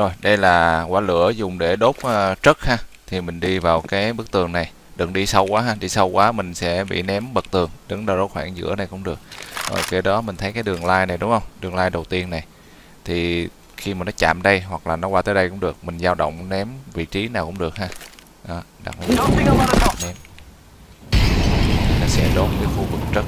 Rồi, đây là quả lửa dùng để đốt trất ha. Thì mình đi vào cái bức tường này. Đừng đi sâu quá ha, đi sâu quá mình sẽ bị ném bật tường. Đứng đâu đó khoảng giữa này cũng được. Rồi kế đó mình thấy cái đường line này đúng không? Đường line đầu tiên này. Thì khi mà nó chạm đây hoặc là nó qua tới đây cũng được. Mình dao động ném vị trí nào cũng được ha. Đó, đặt lên ném. Nó sẽ đốt cái khu vực trất.